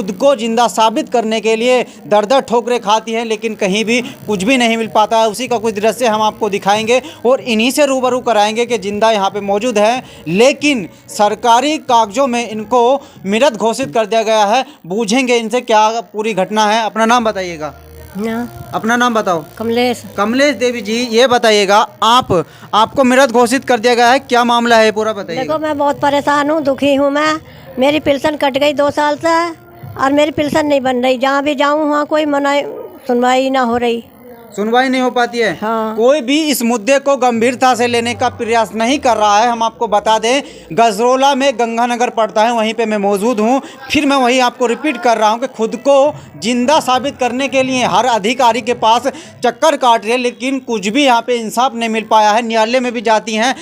खुद को जिंदा साबित करने के लिए दर दर ठोकरें खाती हैं, लेकिन कहीं भी कुछ भी नहीं मिल पाता है। उसी का कुछ दृश्य हम आपको दिखाएंगे और इन्हीं से रूबरू कराएंगे कि जिंदा यहाँ पे मौजूद है, लेकिन सरकारी कागजों में इनको मृत घोषित कर दिया गया है। बूझेंगे इनसे क्या पूरी घटना है। अपना नाम बताइएगा। अपना नाम बताओ। कमलेश देवी जी, ये बताइएगा आपको मृत घोषित कर दिया गया है, क्या मामला है पूरा बताइए। देखो, मैं बहुत परेशान हूँ, दुखी हूँ। मेरी पेंशन कट गई 2 साल से और मेरी पेंशन नहीं बन रही। जहाँ भी जाऊँ वहाँ कोई सुनवाई ना हो रही, सुनवाई नहीं हो पाती है। हाँ। कोई भी इस मुद्दे को गंभीरता से लेने का प्रयास नहीं कर रहा है। हम आपको बता दें, गजरोला में गंगानगर पड़ता है, वहीं पे मैं मौजूद हूँ। फिर मैं वही आपको रिपीट कर रहा हूँ कि खुद को जिंदा साबित करने के लिए हर अधिकारी के पास चक्कर काट रहे हैं, लेकिन कुछ भी यहाँ पे इंसाफ नहीं मिल पाया है। न्यायालय में भी जाती हैं,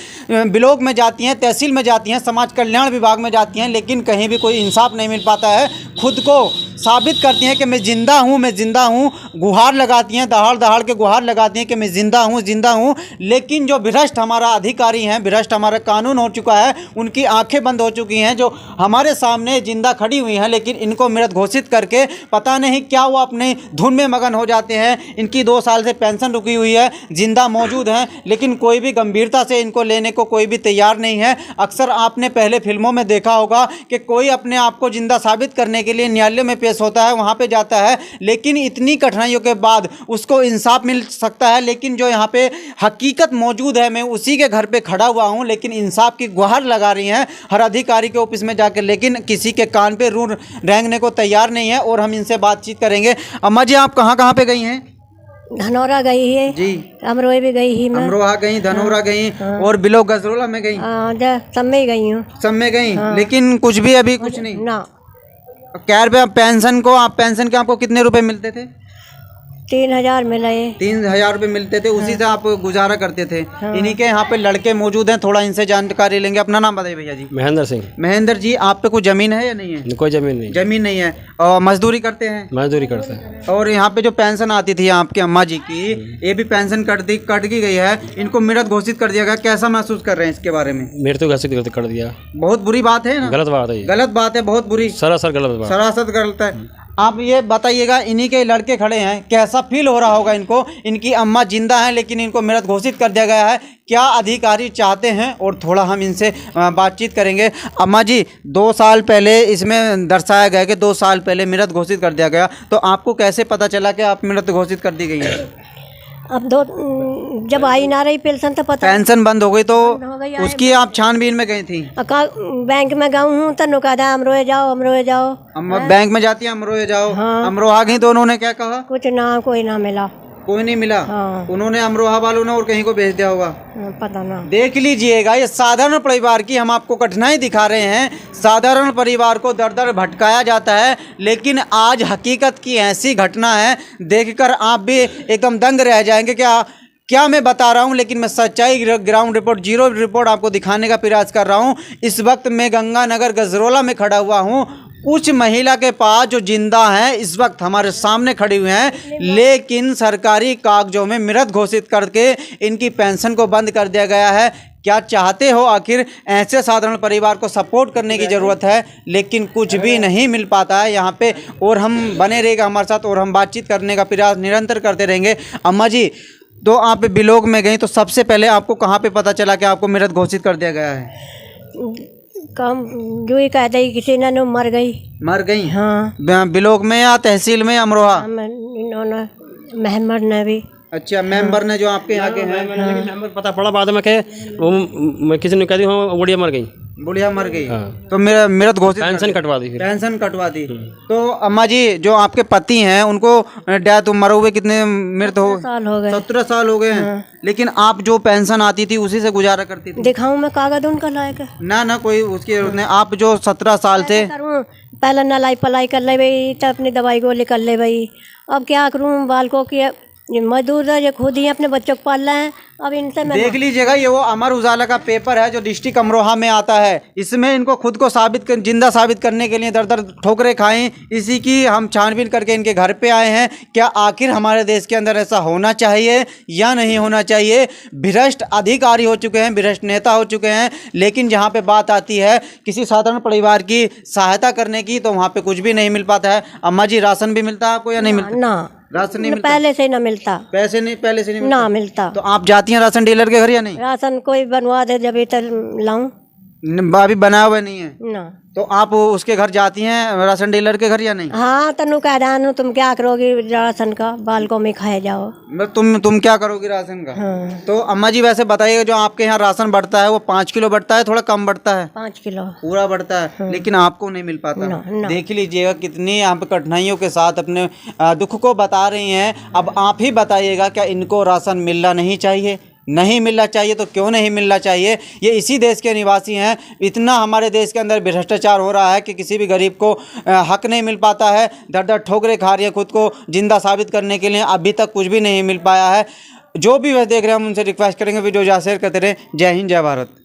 ब्लॉक में जाती हैं, तहसील में जाती हैं, समाज कल्याण विभाग में जाती हैं, लेकिन कहीं भी कोई इंसाफ नहीं मिल पाता है। खुद को साबित करती हैं कि मैं जिंदा हूँ, गुहार लगाती हैं, दहाड़ के गुहार लगाती हैं कि मैं जिंदा हूँ, लेकिन जो भ्रष्ट हमारा अधिकारी हैं, भ्रष्ट हमारा कानून हो चुका है, उनकी आंखें बंद हो चुकी हैं, जो हमारे सामने जिंदा खड़ी हुई हैं, लेकिन इनको मृत घोषित करके पता नहीं क्या वो अपने धुन में मगन हो जाते हैं। इनकी 2 साल से पेंशन रुकी हुई है, जिंदा मौजूद हैं, लेकिन कोई भी गंभीरता से इनको लेने को कोई भी तैयार नहीं है। अक्सर आपने पहले फिल्मों में देखा होगा कि कोई अपने आप को जिंदा साबित करने के लिए न्यायालय में पेश होता है, वहाँ पे जाता है, लेकिन इतनी कठिनाइयों के बाद उसको इंसाफ मिल सकता है। लेकिन जो यहाँ पे हकीकत मौजूद है, मैं उसी के घर पे खड़ा हुआ हूँ, लेकिन इंसाफ की गुहार लगा रही हैं हर अधिकारी के ऑफिस में जाकर, लेकिन किसी के कान पे रून रेंगने को तैयार नहीं है। और हम इनसे बातचीत करेंगे। अम्मा जी, आप कहाँ पे गई हैं? धनौरा गई है जी, अमरोहा भी गई ही, अमरोहा गई, धनौरा गई, और बिलो गजरोला में गई, सब में गई हूँ, सब में गई। लेकिन कुछ भी अभी कुछ नहीं ना। क्या रुपये पेंशन के आपको कितने रुपए मिलते थे? 3000 मिले। 3000 रुपये मिलते थे, उसी से आप गुजारा करते थे। इन्हीं के यहाँ पे लड़के मौजूद हैं, थोड़ा इनसे जानकारी लेंगे। अपना नाम बताइए भैया जी। महेंद्र सिंह। महेंद्र जी, आप पे कुछ जमीन है या नहीं है? कोई जमीन नहीं। जमीन नहीं है। और मजदूरी करते हैं? मजदूरी करते हैं। और यहाँ पे जो पेंशन आती थी आपके अम्मा जी की, ये भी पेंशन कट की गई है, इनको मृत घोषित कर दिया गया। कैसा महसूस कर रहे हैं इसके बारे में? मृत्यु घोषित कर दिया। बहुत बुरी बात है ना? गलत बात है, गलत बात है, बहुत बुरी, सरासर गलत बात, सरासर गलत है। आप ये बताइएगा, इन्हीं के लड़के खड़े हैं, कैसा फील हो रहा होगा इनको? इनकी अम्मा जिंदा हैं, लेकिन इनको मृत घोषित कर दिया गया है। क्या अधिकारी चाहते हैं? और थोड़ा हम इनसे बातचीत करेंगे। अम्मा जी, 2 साल पहले इसमें दर्शाया गया कि 2 साल पहले मृत घोषित कर दिया गया, तो आपको कैसे पता चला कि आप मृत घोषित कर दी गई हैं? अब जब आई ना रही पेंशन तो पता, पेंशन बंद हो गई, तो उसकी आप छानबीन में गई थी? बैंक में गई हूँ तो नुकादा अमरोहा जाओ। बैंक में जाती है, अमरोहा जाओ। हाँ। अमरोहा गई तो उन्होंने क्या कहा? कुछ ना, कोई ना मिला। कोई नहीं मिला? हाँ। उन्होंने अमरोहा वालों ने और कहीं को भेज दिया होगा, पता ना। देख लीजिएगा, ये साधारण परिवार की हम आपको कठिनाई दिखा रहे हैं। साधारण परिवार को दर दर भटकाया जाता है, लेकिन आज हकीकत की ऐसी घटना है, देखकर आप भी एकदम दंग रह जाएंगे। क्या मैं बता रहा हूँ, लेकिन मैं सच्चाई, ग्राउंड रिपोर्ट, जीरो रिपोर्ट आपको दिखाने का प्रयास कर रहा हूँ। इस वक्त मैं गंगानगर गजरोला में खड़ा हुआ हूँ। कुछ महिला के पास जो जिंदा हैं, इस वक्त हमारे सामने खड़ी हुई हैं, लेकिन सरकारी कागजों में मृत घोषित करके इनकी पेंशन को बंद कर दिया गया है। क्या चाहते हो आखिर? ऐसे साधारण परिवार को सपोर्ट करने की ज़रूरत है, लेकिन कुछ भी नहीं मिल पाता है यहाँ पे। और हम बने रहेगा हमारे साथ, और हम बातचीत करने का प्रयास निरंतर करते रहेंगे। अम्मा जी, तो आप बिलोग में गई, तो सबसे पहले आपको कहाँ पे पता चला कि आपको मृत घोषित कर दिया गया है? कम जो ही कहते ही किसी ने मर गई। हाँ। बिलोग में या तहसील में, अमरोहा? इन्होंने मेंबर ने भी। अच्छा, मेंबर ने जो आपके यहाँ के हैं? मेंबर पता पड़ा बाद में के वो किसी ने कह दी बुढ़िया मर गई। हाँ। तो मेरा मृत घोषित, पेंशन कटवा दी। तो अम्मा जी, जो आपके पति हैं, उनको डेथ मरे हुए कितने मृत हो? 17 साल हो गए हैं। हाँ। लेकिन आप जो पेंशन आती थी उसी से गुजारा करती थी? दिखाऊं मैं कागज उनका लायक? ना कोई उसकी जरूरत नहीं। आप जो 17 साल से पहले नलाई पलाई कर ले भाई, तो अपनी दवाई गोली कर ले भाई। अब क्या करूँ, बालकों की ये मजदूर है, ये खुद ही अपने बच्चों को पाल रहे हैं। अब इनसे मैं देख लीजिएगा, ये वो अमर उजाला का पेपर है जो डिस्ट्रिक्ट अमरोहा में आता है। इसमें इनको खुद को जिंदा साबित करने के लिए दर दर ठोकरें खाई। इसी की हम छानबीन करके इनके घर पे आए हैं। क्या आखिर हमारे देश के अंदर ऐसा होना चाहिए या नहीं होना चाहिए? भ्रष्ट अधिकारी हो चुके हैं, भ्रष्ट नेता हो चुके हैं, लेकिन जहाँ पे बात आती है किसी साधारण परिवार की सहायता करने की तो वहाँ पे कुछ भी नहीं मिल पाता है। अम्मा जी, राशन भी मिलता है आपको या नहीं मिलता? ना, राशन नहीं मिलता? पहले से ना मिलता, पैसे नहीं, पहले से नहीं मिलता? ना मिलता। तो आप जाती हैं राशन डीलर के घर या नहीं? राशन कोई बनवा दे जब इधर लाऊं। अभी बनाया हुआ नहीं है? ना। तो आप उसके घर जाती हैं, राशन डीलर के घर या नहीं? हाँ, तनु कह रहा तुम क्या करोगी राशन का, बालकों में खाए जाओ। तुम क्या करोगी राशन का? हाँ। तो अम्मा जी वैसे बताइएगा, जो आपके यहाँ राशन बढ़ता है वो 5 किलो बढ़ता है, थोड़ा कम बढ़ता है? 5 किलो पूरा बढ़ता है। हाँ। लेकिन आपको नहीं मिल पाता। ना। देख लीजिएगा कितनी आप कठिनाइयों के साथ अपने दुख को बता रही हैं। अब आप ही बताइएगा, क्या इनको राशन मिलना नहीं चाहिए? नहीं मिलना चाहिए तो क्यों नहीं मिलना चाहिए? ये इसी देश के निवासी हैं। इतना हमारे देश के अंदर भ्रष्टाचार हो रहा है कि किसी भी गरीब को हक नहीं मिल पाता है। दर दर ठोकरें खा रही है खुद को जिंदा साबित करने के लिए। अभी तक कुछ भी नहीं मिल पाया है। जो भी वह देख रहे हैं हम उनसे रिक्वेस्ट करेंगे वीडियो ज़्यादा शेयर करते रहें। जय हिंद, जय भारत।